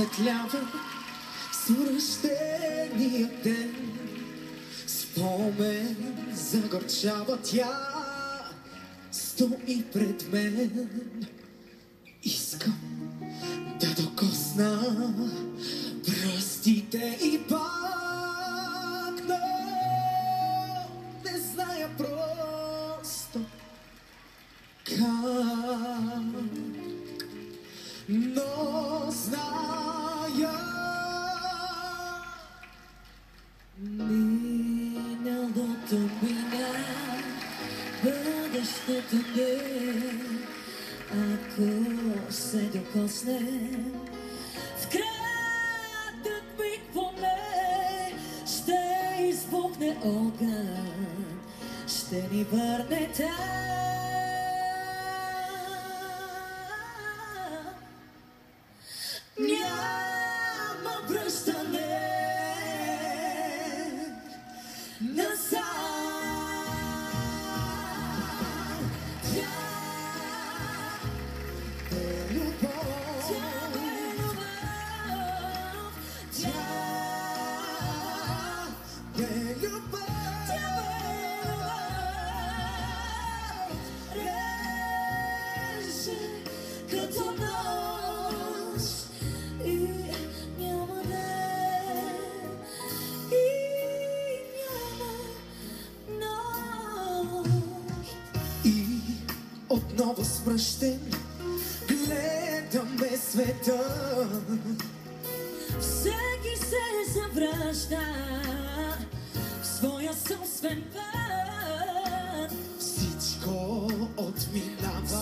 осветлява свръщения ден. Спомен загорчава, тя стои пред мен. Искам да докосна пръстите и пак, но не зная просто как, но зная миналото мина, бъдещето не. Ако се докоснем в кратък миг поне, ще избухне огън, ще ни върне там. Няма връщане назад. Отново свръщен гледаме света. Всеки се завръща в своя собствен път. Всичко отминава,